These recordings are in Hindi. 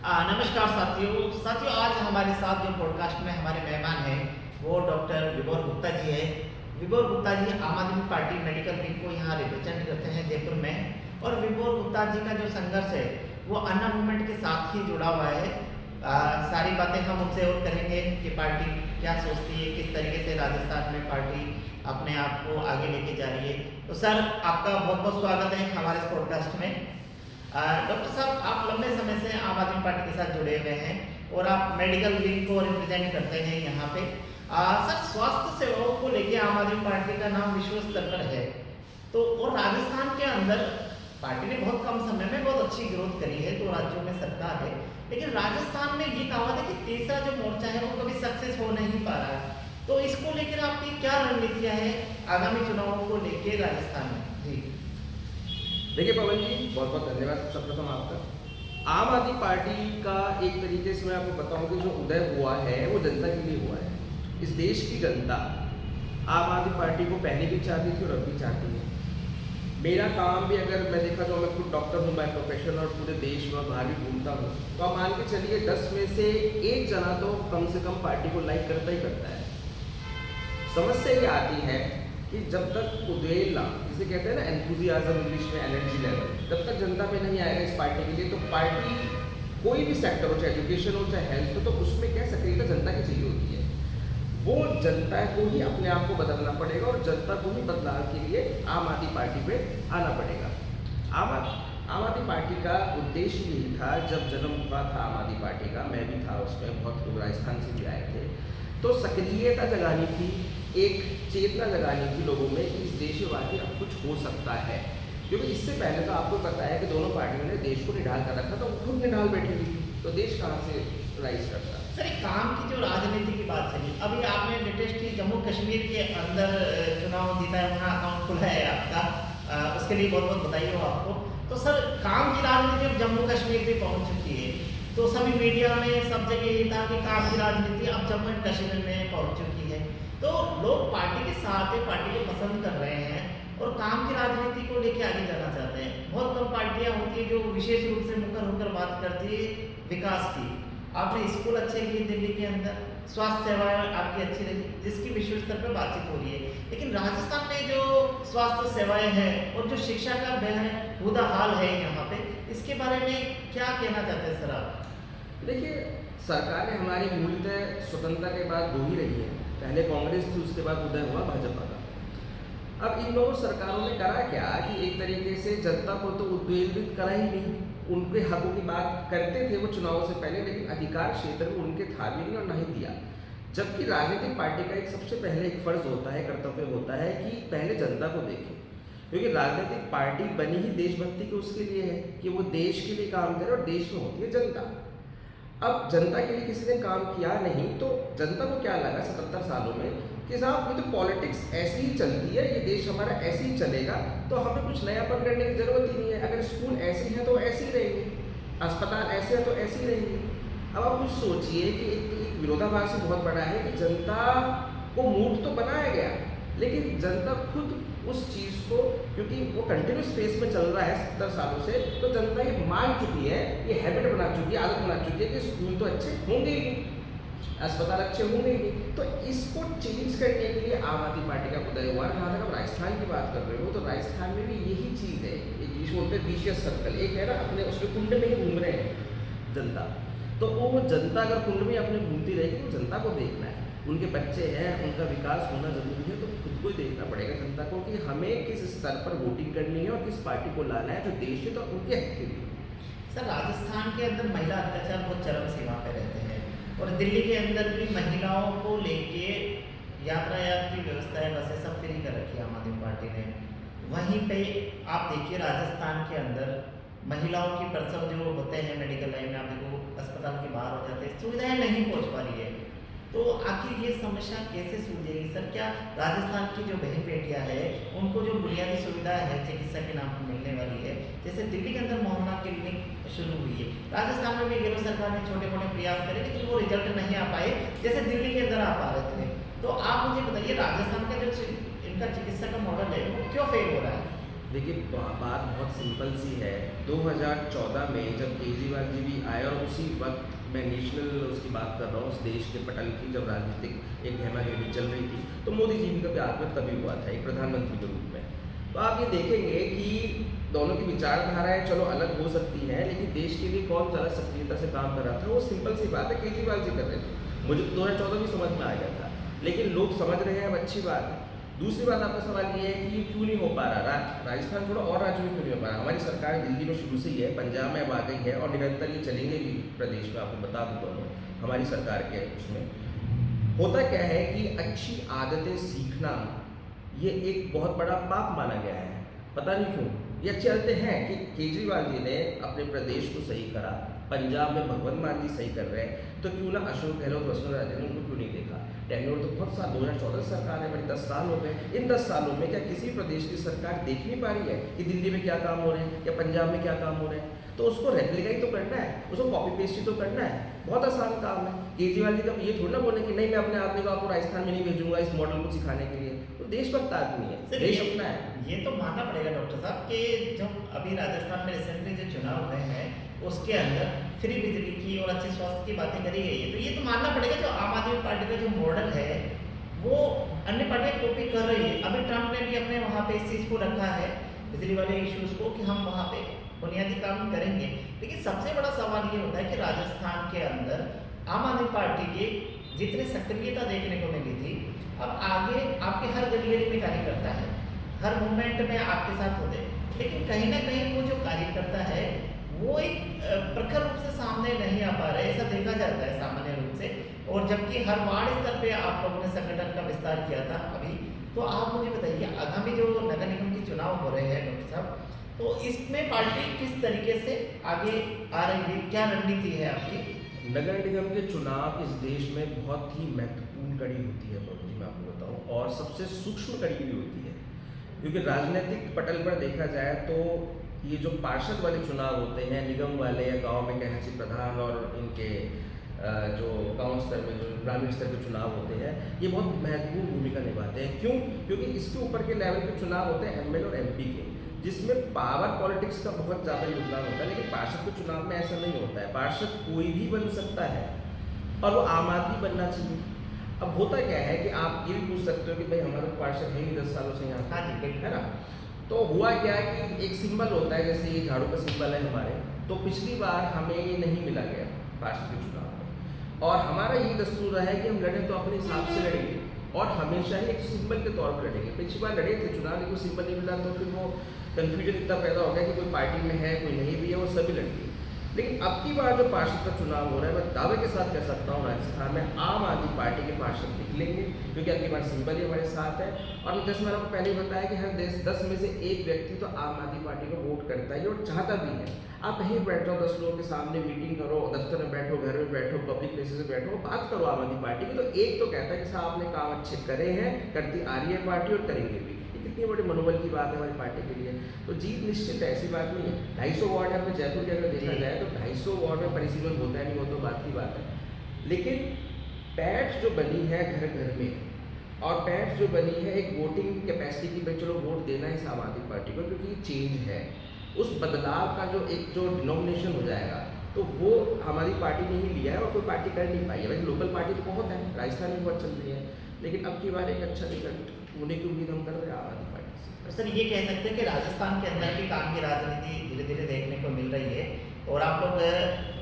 नमस्कार साथियों आज हमारे साथ जो पॉडकास्ट में हमारे मेहमान हैं वो डॉक्टर विभोर गुप्ता जी है। विभोर गुप्ता जी आम आदमी पार्टी मेडिकल विंग को यहाँ रिप्रेजेंट करते हैं जयपुर में। और विभोर गुप्ता जी का जो संघर्ष है वो अन्ना मूवमेंट के साथ ही जुड़ा हुआ है। सारी बातें हम उनसे और करेंगे कि पार्टी क्या सोचती है, किस तरीके से राजस्थान में पार्टी अपने आप को आगे लेके जा रही है। तो सर आपका बहुत बहुत स्वागत है हमारे इस पॉडकास्ट में। डॉक्टर साहब, आप लंबे समय से आम आदमी पार्टी के साथ जुड़े हुए हैं और आप मेडिकल विंग को रिप्रेजेंट करते हैं यहाँ पे। सर, स्वास्थ्य सेवाओं को लेके आम आदमी पार्टी का नाम विश्व स्तर पर है। तो और राजस्थान के अंदर पार्टी ने बहुत कम समय में बहुत अच्छी ग्रोथ करी है, तो राज्यों में सरकार है, लेकिन राजस्थान में ये कहावत है कि तीसरा जो मोर्चा है वो कभी सक्सेस हो नहीं पा रहा है। तो इसको लेकर आपकी क्या रणनीतियाँ हैं आगामी चुनावों को लेके राजस्थान में? जी देखिए पवन जी, बहुत बहुत धन्यवाद सर्वप्रथम आपका। आम आदमी पार्टी का एक तरीके से मैं आपको बताऊं कि जो उदय हुआ है वो जनता के लिए हुआ है। इस देश की जनता आम आदमी पार्टी को पहले भी चाहती थी और अब भी चाहती है। मेरा काम भी अगर मैं देखा तो मैं खुद डॉक्टर हूँ बाय प्रोफेशन और पूरे देश में बाहर भी घूमता हूँ, तो आप मान के चलिए 10 में से एक जना तो कम से कम पार्टी को लाइक करता ही करता है। समस्या ये आती है कि जब तक उद्वेलना, जिसे कहते हैं ना एंथुजियाज्म इंग्लिश में एनर्जी लेवल, जब तक जनता में नहीं आएगा इस पार्टी के लिए, तो पार्टी कोई भी सेक्टर हो, चाहे एजुकेशन हो चाहे हेल्थ हो, तो उसमें क्या सक्रियता जनता की चाहिए होती है। वो जनता को ही अपने आप को बदलना पड़ेगा और जनता को ही बदलाव के लिए आम आदमी पार्टी पे आना पड़ेगा। आम आदमी पार्टी का उद्देश्य यही था, जब जन्म हुआ था आम आदमी पार्टी का, मैं भी था उसमें, बहुत लोग राजस्थान से भी आए थे, तो सक्रियता जगानी थी, एक चेतना जगानी थी लोगों में कि इस देश में वाकई अब कुछ हो सकता है। क्योंकि इससे पहले तो आपको पता है कि दोनों पार्टियों ने देश को निढाल कर रखा था, वो खुद निढाल बैठी हुई थी, तो देश कहाँ से राइज करता। सर, एक काम की जो राजनीति की बात चली, अभी आपने लेटेस्ट ही जम्मू कश्मीर के अंदर चुनाव जीता है, वहाँ अकाउंट खुला है आपका, उसके लिए बहुत बहुत बधाई हो आपको। तो सर, काम की राजनीति अब जम्मू कश्मीर भी पहुँच चुकी है, तो सभी मीडिया में सब जगह ये था कि काम की राजनीति अब जम्मू एंड कश्मीर में पहुँच चुकी है। तो लोग पार्टी के साथ है, पार्टी को पसंद कर रहे हैं और काम की राजनीति को लेके आगे जाना चाहते हैं। बहुत कम पार्टियां होती है जो विशेष रूप से मुकर होकर बात करती है विकास की। आपने स्कूल अच्छे किए दिल्ली के अंदर, स्वास्थ्य सेवाएं आपकी अच्छी रही, जिसकी विश्व स्तर पर बातचीत हो रही है, लेकिन राजस्थान में जो स्वास्थ्य सेवाएं हैं और जो शिक्षा का बेहुदा हाल है यहाँ पे, इसके बारे में क्या कहना चाहते हैं सर आप? देखिए, सरकारें हमारी मूलतः स्वतंत्रता के बाद दो ही रही है, पहले कांग्रेस थी, उसके बाद उदय हुआ भाजपा का। अब इन दोनों सरकारों ने करा क्या कि एक तरीके से जनता को तो उद्वेलित करा ही नहीं, उनके हकों की बात करते थे वो चुनाव से पहले, लेकिन अधिकार क्षेत्र में उनके था भी नहीं और नहीं दिया। जबकि राजनीतिक पार्टी का एक सबसे पहले एक फर्ज होता है, कर्तव्य होता है कि पहले जनता को देखें, क्योंकि राजनीतिक पार्टी बनी ही देशभक्ति के उसके लिए है कि वो देश के लिए काम करे और देश में होती है जनता। अब जनता के लिए किसी ने काम किया नहीं, तो जनता को क्या लगा 77 सालों में कि साहब ये तो पॉलिटिक्स ऐसी ही चलती है, ये देश हमारा ऐसे ही चलेगा, तो हमें कुछ नयापन करने की जरूरत ही नहीं है। अगर स्कूल ऐसे हैं तो ऐसे ही रहेंगे, अस्पताल ऐसे हैं तो ऐसे ही रहेंगे। अब आप कुछ सोचिए कि एक विरोधाभास बहुत बड़ा है कि जनता को मूर्ख तो बनाया गया, लेकिन जनता खुद उस चीज़ को, क्योंकि वो कंटिन्यूस फेस में चल रहा है 70 सालों से, तो जनता ये मान चुकी है, ये हैबिट बना चुकी है, आदत बना चुकी है कि स्कूल तो अच्छे होंगे ही नहीं, अस्पताल अच्छे होंगे ही नहीं। तो इसको चेंज करने के लिए आम आदमी पार्टी का उदय हुआ। जहाँ तक आप राजस्थान की बात कर रहे हो, तो राजस्थान में भी यही चीज़ है, एक जिसको बोलते हैं विशियस सर्कल। एक है ना, अपने उसमें कुंड में ही घूम रहे हैं जनता, तो वो जनता अगर कुंड में अपने घूमती रहेगी तो जनता को देखना है, उनके बच्चे हैं, उनका विकास होना जरूरी है, तो खुद को ही देखना पड़ेगा जनता को कि हमें किस स्तर पर वोटिंग करनी है और किस पार्टी को लाना है जो देश है तो उनके हक के लिए। सर, राजस्थान के अंदर महिला अत्याचार बहुत चरम सीमा पे रहते हैं और दिल्ली के अंदर भी महिलाओं को लेके यातायात की व्यवस्था है, बसें सब फ्री कर रखी है आम आदमी पार्टी ने। वहीं पे आप देखिए राजस्थान के अंदर महिलाओं की प्रसव जो होते हैं मेडिकल लाइन में, आप देखो अस्पताल के बाहर हो जाते हैं, सुविधाएं नहीं पहुंच पा रही है। तो आखिर ये समस्या कैसे सूझेगी सर? क्या राजस्थान की जो बहन बेटियां हैं उनको जो बुनियादी सुविधा है चिकित्सा के नाम पर मिलने वाली है, जैसे दिल्ली के अंदर मोहना क्लिनिक शुरू हुई है, राजस्थान में भी गहलोत सरकार ने छोटे मोटे प्रयास करे, लेकिन वो रिजल्ट नहीं आ पाए जैसे दिल्ली के अंदर आ पा रहे थे। तो आप मुझे बताइए, राजस्थान का जो इनका चिकित्सा का मॉडल है वो क्यों फेल हो रहा है? देखिए बात बहुत सिंपल सी है। 2014 में जब केजरीवाल जी भी आए और उसी वक्त मैं नेशनल उसकी बात कर रहा हूँ, उस देश के पटल की, जब राजनीतिक एक गहमागहमी चल रही थी, तो मोदी जी का भी आगमन तभी हुआ था एक प्रधानमंत्री के रूप में। तो आप ये देखेंगे कि दोनों की विचारधाराएं चलो अलग हो सकती हैं, लेकिन देश के लिए कौन ज़्यादा सक्रियता से काम कर रहा था, वो सिंपल सी बात है, केजरीवाल जी कर रहे थे। मुझे तो 2014 भी समझ में आ गया था, लेकिन लोग समझ रहे हैं, अब अच्छी बात है। दूसरी बात आपका सवाल ये है कि क्यों नहीं हो पा रहा, राजस्थान छोड़ो और राज्यों में क्यों नहीं हो पा रहा। हमारी सरकार दिल्ली में शुरू से ही है, पंजाब में अब आ गई है और निरंतर ये चलेंगे भी प्रदेश में, आपको बता दूँ दोनों हमारी सरकार के उसमें। होता क्या है कि अच्छी आदतें सीखना ये एक बहुत बड़ा पाप माना गया है, पता नहीं क्यों। ये अच्छी आदतें हैं कि केजरीवाल जी ने अपने प्रदेश को सही करा, पंजाब में भगवंत मान जी सही कर रहे हैं, तो क्यों ना अशोक गहलोत वसुंधरा राजे ने उनको क्यों नहीं देखा। टेन्योर तो बहुत साल, 2014 सरकार है हमारी, 10 साल हो गए। इन 10 सालों में क्या किसी प्रदेश की सरकार देख नहीं पा रही है कि दिल्ली में क्या काम हो रहे हैं या पंजाब में क्या काम हो रहे हैं? तो उसको रेप्लिका ही तो करना है, उसको कॉपी पेस्ट ही तो करना है, बहुत आसान काम है। केजरीवाल जी का ये थोड़ा ना बोले कि नहीं मैं अपने आदमी को आपको राजस्थान में नहीं भेजूंगा इस मॉडल को सिखाने के लिए। तो देशभक्त आदमी है, देश अपना है। ये तो मानना पड़ेगा डॉक्टर साहब कि जब अभी राजस्थान में रिसेंटली जो चुनाव हुए हैं उसके अंदर फ्री बिजली की और अच्छे स्वास्थ्य की बातें करी गई है, तो ये तो मानना पड़ेगा जो आम आदमी पार्टी का जो मॉडल है वो अन्य पार्टियां कॉपी कर रही है। अभी ट्रम्प ने भी अपने वहाँ पे इस चीज़ को रखा है, बिजली वाले इश्यूज को, कि हम वहाँ पे बुनियादी काम करेंगे। लेकिन सबसे बड़ा सवाल ये होता है कि राजस्थान के अंदर आम आदमी पार्टी की जितनी सक्रियता देखने को मिली थी, अब आगे आपके हर गली गली में कार्यकर्ता है, हर मूवमेंट में आपके साथ होते हैं, लेकिन कहीं ना कहीं वो जो कार्यकर्ता है वो एक प्रखर रूप से सामने नहीं आ पा रहे, ऐसा देखा जाता है सामान्य रूप से। और जबकि हर वार्ड स्तर पे आप लोगों ने संगठन का विस्तार किया था अभी, तो आप मुझे बताइए आगामी जो नगर निगम के चुनाव हो रहे हैं डॉक्टर साहब, तो इसमें पार्टी किस तरीके से आगे आ रही है, क्या रणनीति है आपकी? नगर निगम के चुनाव इस देश में बहुत ही महत्वपूर्ण कड़ी होती है जी, मैं आपको बताऊं, और सबसे सूक्ष्म कड़ी भी होती है। क्योंकि राजनीतिक पटल पर देखा जाए तो ये जो पार्षद वाले चुनाव होते हैं, निगम वाले या गांव में कहना चाहिए प्रधान, और इनके जो गांव स्तर में जो ग्रामीण स्तर के चुनाव होते हैं, ये बहुत महत्वपूर्ण भूमिका निभाते हैं। क्यों? क्योंकि इसके ऊपर के लेवल के चुनाव होते हैं एमएलए और एमपी के, जिसमें पावर पॉलिटिक्स का बहुत ज़्यादा योगदान होता है। लेकिन पार्षद के चुनाव में ऐसा नहीं होता है, पार्षद कोई भी बन सकता है और वो आम आदमी बनना चाहिए। अब होता क्या है कि आप ये भी पूछ सकते हो कि भाई हमारा पार्षद है ही 10 सालों से यहाँ, हाँ जी, है ना। तो हुआ क्या है कि एक सिंबल होता है, जैसे ये झाड़ू का सिंबल है हमारे, तो पिछली बार हमें ये नहीं मिला गया पार्षद के चुनाव में, और हमारा ये दस्तूर रहा है कि हम लड़ें तो अपने हिसाब से लड़ेंगे और हमेशा ही एक सिंबल के तौर पर लड़ेंगे। पिछली बार लड़े थे चुनाव, लेकिन सिंबल नहीं मिला, तो फिर वो कन्फ्यूजन इतना पैदा हो गया कि कोई पार्टी में है कोई नहीं भी है, वो सभी लड़के। लेकिन अब की बार जो पार्षद का चुनाव हो रहा है, मैं दावे के साथ कह सकता हूँ राजस्थान में आम आदमी पार्टी के पार्षद निकलेंगे, क्योंकि अब की बार सिंबल ही हमारे साथ है। और जैसे मैंने आपको पहले बताया कि हर 10 में से एक व्यक्ति तो आम आदमी पार्टी को वोट करता है और चाहता भी है। आप कहीं बैठ जाओ, 10 लोगों के सामने मीटिंग करो, दफ्तर में बैठो, घर में बैठो, पब्लिक प्लेसेस में बैठो, बात करो आम आदमी पार्टी की, तो एक तो कहता है कि साहब आपने काम अच्छे करे हैं, करती आ रही है पार्टी और करेंगे भी। कितनी बड़ी मनोबल की बात है हमारी पार्टी के लिए। तो जीत निश्चित है, ऐसी बात नहीं है। 250 वार्ड है अपने जयपुर के, अगर देखा जाए तो 250 वार्ड में परिसीमन होता है नहीं, वो तो बात की बात है। लेकिन पैठ जो बनी है घर घर में, और पैठ जो बनी है एक वोटिंग कैपेसिटी की, भाई चलो वोट देना है इस आम आदमी पार्टी को, क्योंकि चेंज है, उस बदलाव का जो एक जो डिनोमिनेशन हो जाएगा, तो वो हमारी पार्टी ने ही लिया है और कोई पार्टी कर नहीं पाई है। भाई लोकल पार्टी तो बहुत है, राजस्थान में बहुत चल रही है, लेकिन अब की बार एक अच्छा रिजल्ट होने की उम्मीद हम कर रहे हैं आम आदमी पार्टी से। तो सर ये कह सकते हैं कि राजस्थान के अंदर भी काम की राजनीति धीरे धीरे देखने को मिल रही है और आप लोग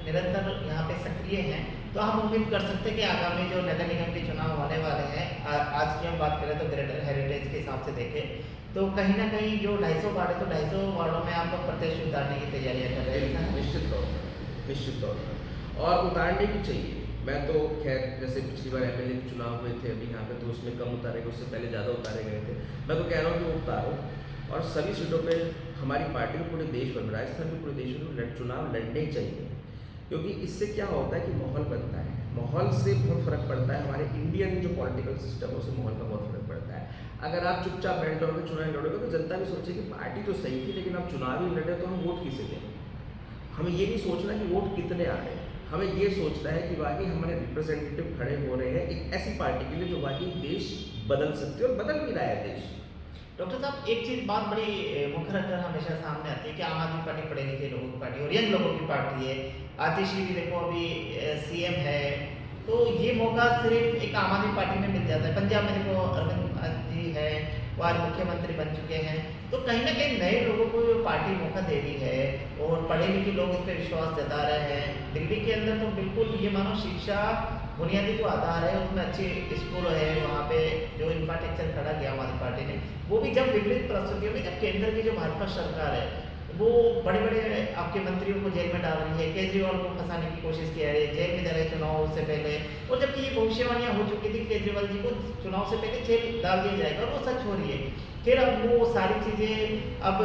निरंतर यहाँ पे सक्रिय हैं, तो हम उम्मीद कर सकते हैं कि आगामी जो नगर निगम के चुनाव होने वाले हैं, आज की हम बात करें तो ग्रेटर हेरिटेज के हिसाब से देखें तो कहीं ना कहीं जो 250 वार्ड है, तो 250 वार्डों में आप लोग प्रत्याशी उतारने की तैयारियाँ कर रहे हैं? निश्चित तौर पर और उतारने भी चाहिए। मैं तो खैर जैसे पिछली बार एमएलए के चुनाव हुए थे अभी यहाँ पे, तो उसमें कम उतारे गए, उससे पहले ज़्यादा उतारे गए थे। मैं तो कह रहा हूँ कि वो उतारो और सभी सीटों पे हमारी पार्टी को पूरे देश में, राजस्थान में पूरे देश में चुनाव लड़ने चाहिए, क्योंकि इससे क्या होता है कि माहौल बनता है, माहौल से बहुत फर्क पड़ता है। हमारे इंडियन जो पॉलिटिकल सिस्टम है उससे माहौल का बहुत फर्क पड़ता है। अगर आप चुपचाप बैठ जाओगे, चुनाव लड़ोगे, तो जनता भी सोचेगी पार्टी तो सही थी, लेकिन अब चुनाव ही लड़े तो हम वोट किसे दें। हमें ये नहीं सोचना कि वोट कितने आ रहे हैं, हमें ये सोचना है कि वाकई हमारे रिप्रेजेंटेटिव खड़े हो रहे हैं एक ऐसी पार्टी के लिए जो वाकई देश बदल सकती है और बदल भी रहा है देश। डॉक्टर साहब एक चीज़ बात बड़ी मुख्य रखकर हमेशा सामने आती है कि आम आदमी पार्टी पढ़े लिखे लोगों की पार्टी और यंग लोगों की पार्टी है। आतिशी भी देखो अभी सीएम है, तो ये मौका सिर्फ एक आम आदमी पार्टी में मिल जाता है। पंजाब में देखो अरविंद जी है, वो आज मुख्यमंत्री बन चुके हैं। तो कहीं ना कहीं नए लोगों को जो पार्टी मौका दे रही है और पढ़े लिखे लोग इस पर विश्वास जता रहे हैं। दिल्ली के अंदर तो बिल्कुल ये मानो शिक्षा बुनियादी जो आधार है उसमें अच्छी स्कूल है, वहाँ पे जो इंफ्रास्ट्रक्चर खड़ा किया हमारी पार्टी ने, वो भी जब विपरीत परिस्थितियों में, जब केंद्र की जो भाजपा सरकार है वो बड़े बड़े आपके मंत्रियों को जेल में डाल रही है, केजरीवाल को फंसाने की कोशिश की है, जेल में जा रहे चुनाव से पहले, और जबकि ये भविष्यवाणियां हो चुकी थी केजरीवाल जी को चुनाव से पहले जेल डाल दिया जाएगा और वो सच हो रही है। फिर अब वो सारी चीज़ें अब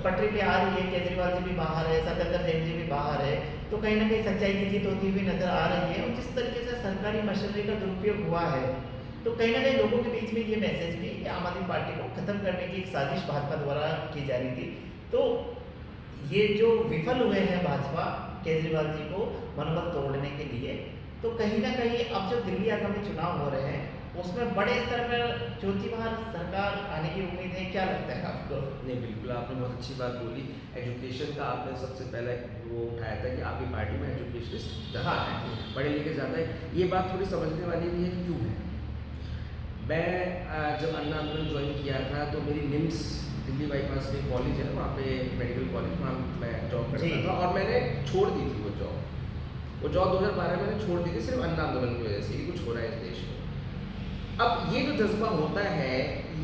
पटरी पे आ रही है, केजरीवाल जी भी बाहर है, सत्येंद्र जैन जी भी बाहर है, तो कहीं ना कहीं सच्चाई की जीत होती हुई नजर आ रही है। और जिस तरीके से सरकारी मशीनरी का दुरुपयोग हुआ है, तो कहीं ना कहीं लोगों के बीच में ये मैसेज भी कि आम आदमी पार्टी को खत्म करने की एक साजिश भाजपा द्वारा की जा रही थी। तो ये जो विफल हुए हैं भाजपा केजरीवाल जी को मनोबल तोड़ने के लिए, तो कहीं ना कहीं अब जो दिल्ली आगामी चुनाव हो रहे हैं उसमें बड़े स्तर पर चौथी बार सरकार आने की उम्मीद है। क्या लगता है आपको? नहीं, बिल्कुल आपने बहुत अच्छी बात बोली। एजुकेशन का आपने सबसे पहले वो उठाया था कि आपकी पार्टी में एजुकेशनिस्ट ज़्यादा हाँ। है, पढ़े लिखे ज़्यादा है। ये बात थोड़ी समझने वाली भी है कि क्यों है। मैं जब अन्ना आंदोलन ज्वाइन किया था तो मेरी निम्स दिल्ली बाईपास में कॉलेज है, वहाँ पे मेडिकल कॉलेज, वहाँ मैं जॉब करता जी। था और मैंने छोड़ दी थी वो जॉब। वो जॉब 2012 में मैंने छोड़ दी थी सिर्फ अन्ना आंदोलन की वजह से कि कुछ हो रहा है इस देश में। अब ये जो जज्बा होता है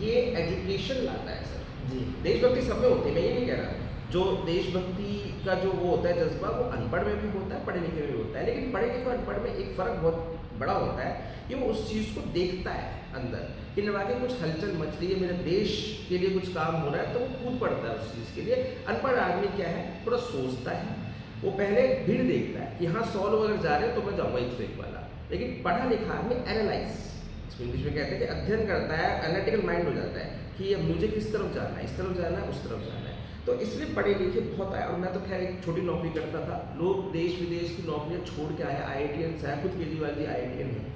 ये एजुकेशन लाता है सर। जी। देशभक्ति सब में होती है, मैं ये नहीं कह रहा। जो देशभक्ति का जो वो होता है जज्बा, वो अनपढ़ में भी होता है, पढ़े लिखे में भी होता है। लेकिन पढ़े लिखे और अनपढ़ में एक फ़र्क बहुत बड़ा होता है कि वो उस चीज़ को देखता है अंदर कि वाकई कुछ हलचल मच रही है, मेरे देश के लिए कुछ काम हो रहा है, तो वो कूद पड़ता है उस चीज़ के लिए। अनपढ़ आदमी क्या है, थोड़ा सोचता है, वो पहले भीड़ देखता है कि हाँ 100 लोग अगर जा रहे हैं तो मैं जाऊँगा 101 वाला। लेकिन पढ़ा लिखा आदमी एनालाइज, इसको इंग्लिश में कहते हैं कि अध्ययन करता है, एनालिटिकल माइंड हो जाता है कि अब मुझे किस तरफ जाना है, इस तरफ जाना है, उस तरफ जाना है। तो इसलिए पढ़े लिखे बहुत आए। और मैं तो खैर एक छोटी नौकरी करता था, लोग देश विदेश की नौकरियां छोड़ के आए, IITians है, खुद केजरीवाल जी IITian है।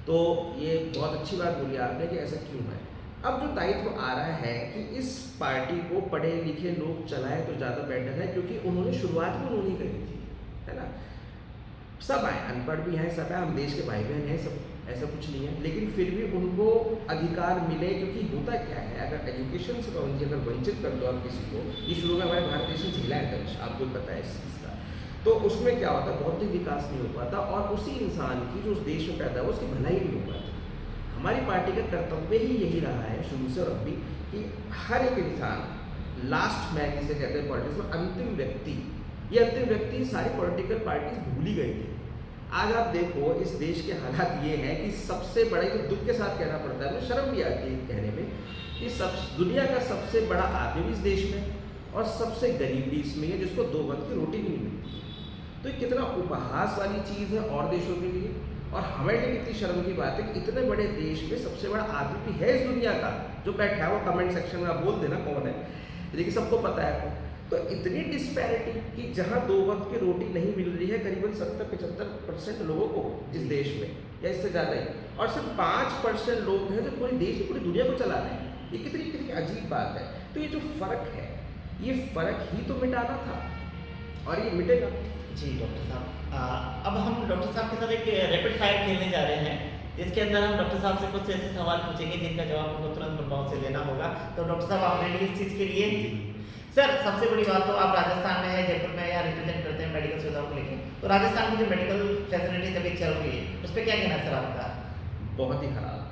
तो ये बहुत अच्छी बात बोली आपने कि ऐसा क्यों है। अब जो दायित्व आ रहा है कि इस पार्टी को पढ़े लिखे लोग चलाएं तो ज़्यादा बेटर है, क्योंकि उन्होंने शुरुआत भी उन्होंने करी थी, है ना। सब आए, अनपढ़ भी हैं, सब है, हम देश के भाई बहन हैं, सब ऐसा कुछ नहीं है। लेकिन फिर भी उनको अधिकार मिले, क्योंकि होता क्या है, अगर एजुकेशन से अगर वंचित कर दो आप किसी को, ये शुरू में हमारे भारत देश में झेला है, आपको पता है इस चीज़ का, तो उसमें क्या होता है, बौद्धिक विकास नहीं हो पाता और उसी इंसान की जो उस देश में पैदा हुआ उसकी भलाई नहीं हो पाती। हमारी पार्टी का कर्तव्य ही यही रहा है शुरू से और अब भी कि हर एक इंसान लास्ट मैन जिसे कहते हैं पॉलिटिक्स में, अंतिम व्यक्ति, ये अंतिम व्यक्ति सारी पॉलिटिकल पार्टीज भूल ही गई थी। आज आप देखो इस देश के हालात ये हैं कि सबसे बड़े, तो दुख के साथ कहना पड़ता है, मुझे शर्म भी आती है कहने में, कि दुनिया का सबसे बड़ा आदमी भी इस देश में और सबसे गरीब भी इसमें है, जिसको 2 वक्त की रोटी भी नहीं मिलती है। तो ये कितना उपहास वाली चीज़ है और देशों के लिए, और हमारे लिए कितनी शर्म की बात है कि इतने बड़े देश में सबसे बड़ा आदमी भी है इस दुनिया का जो बैठा है। वो कमेंट सेक्शन में आप बोल देना कौन है, लेकिन सबको पता है आपको। तो इतनी डिस्पैरिटी कि जहाँ 2 वक्त की रोटी नहीं मिल रही है करीबन 70-75% लोगों को इस देश में, या इससे ज़्यादा ही, और सिर्फ 5% लोग हैं जो पूरे देश की पूरी दुनिया को चला रहे हैं। ये कितनी कितनी अजीब बात है। तो ये जो फ़र्क है, ये फ़र्क ही तो मिटाना था और ये मिटेगा। जी डॉक्टर साहब, अब हम डॉक्टर साहब के साथ एक रैपिड फायर खेलने जा रहे हैं, जिसके अंदर हम डॉक्टर साहब से कुछ ऐसे सवाल पूछेंगे जिनका जवाब हमको तुरंत प्रभाव से देना होगा। तो डॉक्टर साहब आप रेडी इस चीज़ के लिए? सर सबसे बड़ी बात, तो आप राजस्थान में है, जयपुर में यहाँ रिप्रेजेंट करते हैं मेडिकल सुविधाओं को लेकर, तो राजस्थान की जो मेडिकल फैसिलिटीज अभी चल रही है उस पर क्या कहना है सर आपका? बहुत ही खराब,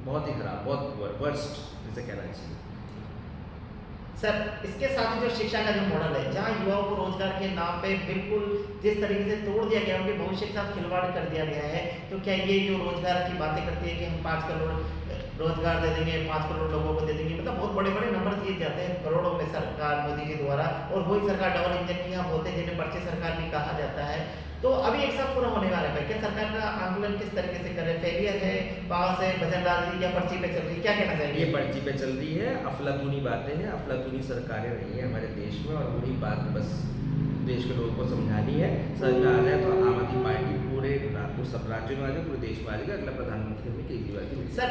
बहुत ही खराब, बहुत वर्स्ट जिसे कहना चाहिए। सर इसके साथ ही जो शिक्षा का जो मॉडल है, जहाँ युवाओं को रोजगार के नाम पे बिल्कुल जिस तरीके से तोड़ दिया गया, उनके भविष्य के साथ खिलवाड़ कर दिया गया है, तो क्या ये जो रोजगार की बातें करती है कि हम 5 करोड़ रोजगार दे देंगे, 5 करोड़ लोगों को दे देंगे, मतलब बहुत बड़े बड़े नंबर दिए जाते हैं करोड़ों में सरकार मोदी जी द्वारा, और वही सरकार डबल इंजन की यहाँ बोलते हैं जिन्हें पर्ची सरकार भी कहा जाता है। तो अभी एक साथ पूरा होने वाला है, क्या सरकार का आंदोलन किस तरीके से करे? फेलियर है, पास है, भजनलाल जी, या पर्ची पे चल रही है, क्या कहना चाहिए? ये पर्ची पे चल रही है, अफलातूनी बातें हैं, अफलातूनी सरकारें रही हैं हमारे देश में, और वही बात बस देश के लोगों को समझानी है। समझ में आ जाए तो आम आदमी पार्टी पूरे रात को सब राज्य में आ जाए, पूरे देश में आ जाएगा, अगला प्रधानमंत्री हमें केजरीवाल की मिलेगी। सर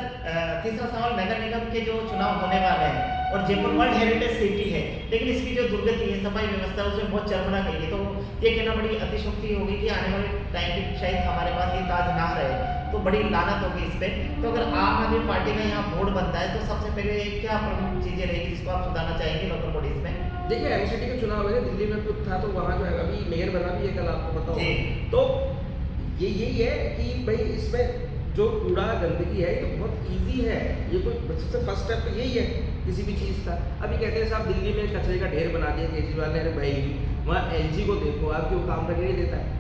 तीसरा सवाल, नगर निगम के जो चुनाव होने वाले हैं और जयपुर वर्ल्ड हेरिटेज सिटी है, लेकिन इसकी जो दुर्गति है, सफाई व्यवस्था है, उसमें बहुत चरमरा गई है। तो ये कहना बड़ी अतिशोक्ति होगी कि आने वाले टाइम पे शायद हमारे पास ये ताज ना रहे, तो बड़ी लानत होगी इस पे। तो अगर आम आदमी पार्टी का यहाँ बोर्ड बनता है तो सबसे पहले क्या प्रमुख चीजें रहेगी जिसको आप सुधारना चाहेंगे लोकल बॉडीज में? देखिए एमसीडी का चुनाव है, दिल्ली में कुछ था तो वहाँ जो है अभी मेयर बना भी है, कल आपको पता जी। होगा। तो ये यही है कि भाई इसमें जो कूड़ा गंदगी है ये तो बहुत इजी है, ये कोई सबसे फर्स्ट स्टेप तो यही है किसी भी चीज़ का। अभी कहते हैं साहब दिल्ली में कचरे का ढेर बना दिया केजरीवाल ने, अरे भाई वहाँ एलजी को देखो, आप क्यों काम करने नहीं देता है?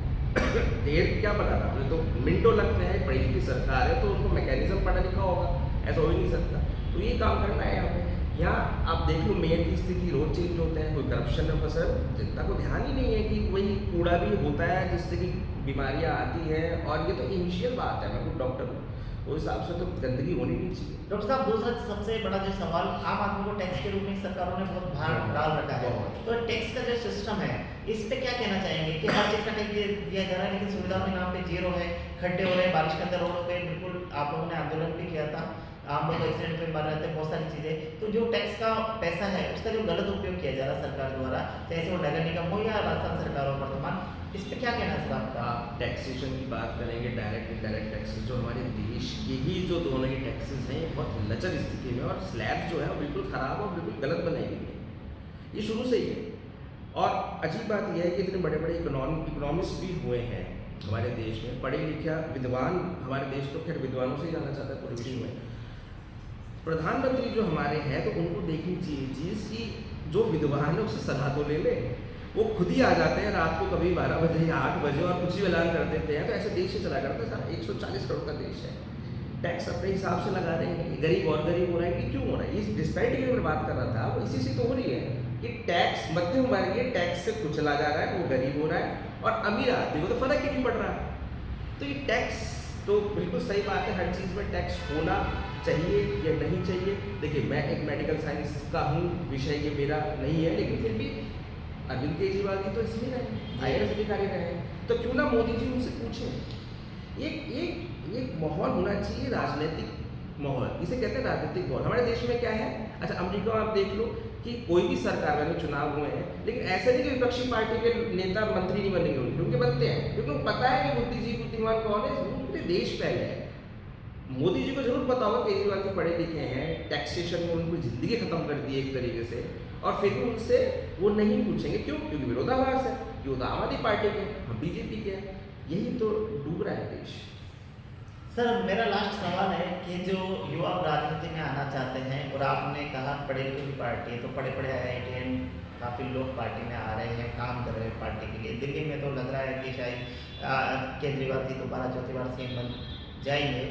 ढेर क्या बनाना, हमें तो मिनटों लगते हैं, पढ़ी लिखी सरकार है तो उनको मैकेनिज्म पढ़ा लिखा होगा, ऐसा हो ही नहीं सकता। तो ये काम करना है यहाँ पे। यहाँ आप देख लो मेयर की स्थिति रोज चेंज होते हैं, कोई करप्शन में फंसा है, जनता को ध्यान ही नहीं है कि वही कूड़ा भी होता है जिससे कि बीमारियाँ आती हैं, और ये तो इनिशियल बात है। मैं खुद डॉक्टर हूँ, उस हिसाब से तो गंदगी होनी नहीं चाहिए। डॉक्टर साहब दूसरा सबसे बड़ा जो सवाल, आम आदमी को टैक्स के रूप में सरकारों ने बहुत भार डाल रखा है, तो टैक्स का जो सिस्टम है इस पे क्या कहना चाहेंगे कि हर चीज़ का टैक्स दिया जा रहा है लेकिन सुविधा के नाम पे जीरो है, खड्डे हो रहे हैं, बारिश के अंदर रोड हो गए, बिल्कुल आप लोगों ने आंदोलन भी किया था, आम लोग एक्सीडेंट में मर रहे थे, बहुत सारी चीज़ें। तो जो टैक्स का पैसा है उसका जो गलत उपयोग किया जा रहा है सरकार द्वारा, चाहे वो नगर निगम हो या राजस्थान सरकार हो वर्तमान, इस पे क्या कहना है सर आपका? आप टैक्सेशन की बात करेंगे, डायरेक्ट इंडायरेक्ट टैक्सेस जो हमारे देश के ही जो दोनों ही टैक्सेस हैं बहुत लचर स्थिति में, और स्लैब जो है वो बिल्कुल ख़राब और बिल्कुल गलत बनाई गई है, ये शुरू से ही है। और अजीब बात यह है कि इतने बड़े बड़े इकोनॉमिस्ट भी हुए हैं हमारे देश में, पढ़े लिखे विद्वान, हमारे देश तो खैर विद्वानों से ही जाना चाहता है पूरे विश्व में। प्रधानमंत्री जो हमारे हैं तो उनको देखनी चाहिए चीज़ कि जो विद्वान है उससे सलाह तो ले ले, वो खुद ही आ जाते हैं रात को कभी 12 बजे या 8 बजे और कुछ ही ऐलान कर देते हैं। तो ऐसे देश से चला करता है सर, 140 करोड़ का देश है, टैक्स अपने हिसाब से लगा रहे हैं, गरीब और गरीब हो रहा है कि क्यों हो रहा है? इस डिस्पैरिटी की मैं बात कर रहा था, वो इसी से तो हो रही है कि टैक्स मध्यम वर्गीय टैक्स से कुचला जा रहा है, वो गरीब हो रहा है, और अमीर आदमी को तो फर्क ही नहीं पड़ रहा है। तो ये टैक्स तो बिल्कुल सही बात है, हर चीज़ में टैक्स होना चाहिए या नहीं चाहिए। देखिए मैं एक मेडिकल साइंस का हूँ, विषय ये मेरा नहीं है, लेकिन फिर भी अरविंद केजरीवाल जी तो इसमें रहे, IAS अधिकारी रहे, तो क्यों ना मोदी जी उनसे पूछें। एक माहौल होना चाहिए, राजनीतिक माहौल, इसे कहते हैं राजनीतिक माहौल। हमारे देश में क्या है, अच्छा अमेरिका में आप देख लो कि कोई भी सरकार में चुनाव हुए हैं, लेकिन ऐसे नहीं कि विपक्षी पार्टी के नेता मंत्री नहीं बनेंगे, उनके बनते हैं, क्योंकि उनको पता है कि मोदी जी बुद्धिमान कौन है, पूरे देश पहले है। मोदी जी को जरूर पता होगा केजरीवाल जी पढ़े लिखे हैं, टैक्सेशन में उनको जिंदगी खत्म कर दी एक तरीके से, और फिर भी उनसे वो नहीं पूछेंगे, क्यों? क्योंकि विरोधाभास है, ये तो आम आदमी पार्टी के, हम बीजेपी के हैं, यही तो डूब रहा है देश। सर मेरा लास्ट सवाल है कि जो युवा राजनीति में आना चाहते हैं, और आपने कहा पढ़े लिखे की पार्टी है, तो पढ़े पढ़े IITian काफ़ी लोग पार्टी में आ रहे हैं, काम कर रहे हैं पार्टी के लिए। दिल्ली में तो लग रहा है कि शायद केजरीवाल जी दोबारा चौथी बार CM बन जाएंगे।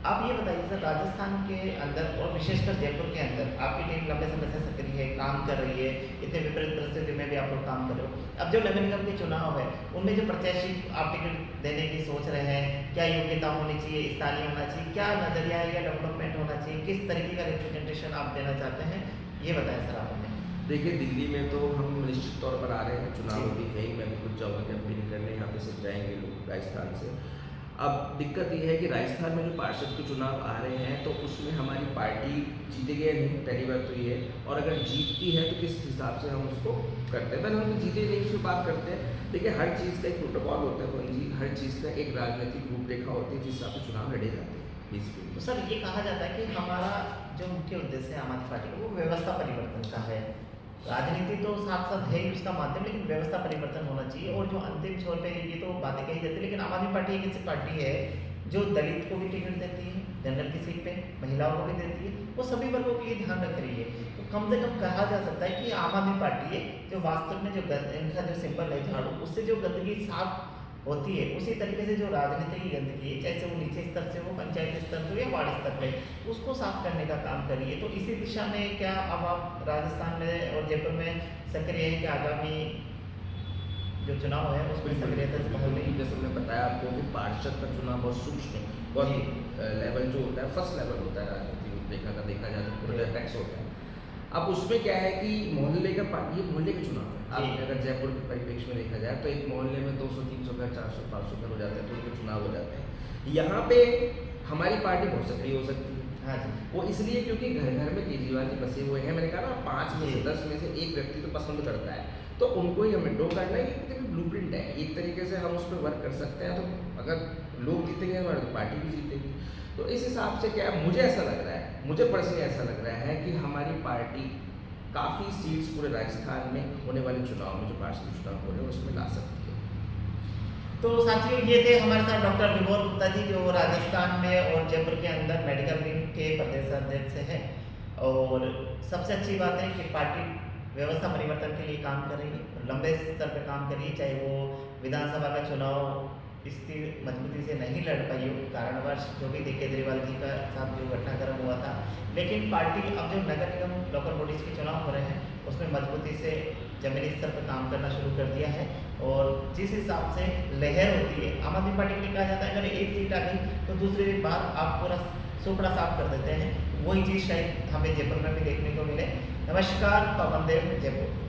आप ये बताइए सर, राजस्थान के अंदर और विशेषकर जयपुर के अंदर आपकी टीम लंबे समय से सक्रिय है, काम कर रही है, इतने विपरीत परिस्थिति में भी आप लोग काम कर रहे हो। अब जो नगर निगम के चुनाव है उनमें जो प्रत्याशी आप टिकट देने की सोच रहे हैं, क्या योग्यता होनी चाहिए, स्थानीय होना चाहिए, क्या नजरिया है या डेवलपमेंट होना चाहिए, किस तरीके का रिप्रेजेंटेशन आप देना चाहते हैं, ये बताएं सर आप हमें। देखिए दिल्ली में तो हम निश्चित तौर पर आ रहे हैं, चुनाव भी है ही, मैं भी खुद जाऊँगा कैंपेनिंग करने, यहाँ पे सब जाएंगे लोग राजस्थान से। अब दिक्कत ये है कि राजस्थान में जो पार्षद के चुनाव आ रहे हैं तो उसमें हमारी पार्टी जीतेगी या नहीं, पहली बात तो ये है, और अगर जीतती है तो किस हिसाब से हम उसको करते हैं। हम जीते नहीं उसमें बात करते हैं। देखिए हर चीज़ का एक प्रोटोकॉल होता है जी, हर चीज़ का एक राजनीतिक रूपरेखा होती है जिस हिसाब से चुनाव लड़े जाते हैं बेसिकली। तो सर ये कहा जाता है कि हमारा जो मुख्य उद्देश्य है आम आदमी पार्टी का वो व्यवस्था परिवर्तन का है, राजनीति तो साथ साथ है ही उसका माध्यम, लेकिन व्यवस्था परिवर्तन होना चाहिए। और जो अंतिम छोर पे ये तो बातें कही जाती है, लेकिन आम आदमी पार्टी एक ऐसी पार्टी है जो दलित को भी टिकट देती है, जनरल की सीट पे महिलाओं को भी देती है, वो सभी वर्गों के लिए ध्यान रख रही है। तो कम से कम कहा जा सकता है कि आम आदमी पार्टी है जो वास्तव में जो इनका जो सिंबल है झाड़ू, उससे जो गंदगी साफ होती है, उसी तरीके से जो राजनीति की गंदगी है, चाहे वो नीचे स्तर से हो, पंचायत स्तर से या वार्ड स्तर पे, उसको साफ करने का काम करिए। तो इसी दिशा में क्या अब आप राजस्थान में और जयपुर में सक्रिय हैं कि आगामी जो चुनाव है उसमें सक्रियता से भाग लेंगे? जैसे मैंने बताया आपको कि पार्षद का चुनाव बहुत सूक्ष्म, बहुत लेवल जो होता है फर्स्ट लेवल होता है राजनीति रूपरेखा का, देखा जाए तो पूरा टैक्स होता है। अब उसमें क्या है कि मोहल्ले का ये मोहल्ले का चुनाव है। आप अगर जयपुर के परिप्रेक्ष्य में देखा जाए तो एक मोहल्ले में 200, 300 घर, 400, 500 घर हो जाते हैं, तो उनके चुनाव हो जाते हैं। यहाँ पे हमारी पार्टी बहुत सक्रिय हो सकती है। हाँ जी। वो इसलिए क्योंकि घर घर में केजरीवाल जी बसे हुए हैं। मैंने कहा ना 5 में से जी। 10 में से एक व्यक्ति तो पसंद करता है, तो उनको ही हमें ड्रॉ करना है। ये ब्लूप्रिंट है, एक तरीके से हम उस पर वर्क कर सकते हैं। तो अगर लोग जीतेंगे हमारे तो पार्टी भी जीतेगी। तो इस हिसाब से क्या है, मुझे ऐसा लग रहा है, मुझे पर्सनली ऐसा लग रहा है कि हमारी पार्टी काफ़ी सीट्स पूरे राजस्थान में होने वाले चुनाव में, जो पार्षद चुनाव हो रहे हैं, उसमें ला सकती है। तो साथियों, ये थे हमारे साथ डॉक्टर विभोर गुप्ता जी, जो राजस्थान में और जयपुर के अंदर मेडिकल विंग के प्रदेश अध्यक्ष है। और सबसे अच्छी बात है कि पार्टी व्यवस्था परिवर्तन के लिए काम कर रही है, लंबे स्तर पर काम कर रही है। चाहे वो विधानसभा का चुनाव इसकी मजबूती से नहीं लड़ पाई हो, कारणवश जो भी थे केजरीवाल जी का साथ जो घटनाक्रम हुआ था, लेकिन पार्टी अब जो नगर निगम लोकल बॉडीज के चुनाव हो रहे हैं उसमें मजबूती से जमीनी स्तर पर काम करना शुरू कर दिया है। और जिस हिसाब से लहर होती है, आम आदमी पार्टी के लिए कहा जाता है अगर एक सीट आ गई तो दूसरी बार आप पूरा सुपड़ा साफ कर देते हैं। वही चीज़ शायद हमें जयपुर में भी देखने को मिले। नमस्कार, पवन देव, जयपुर।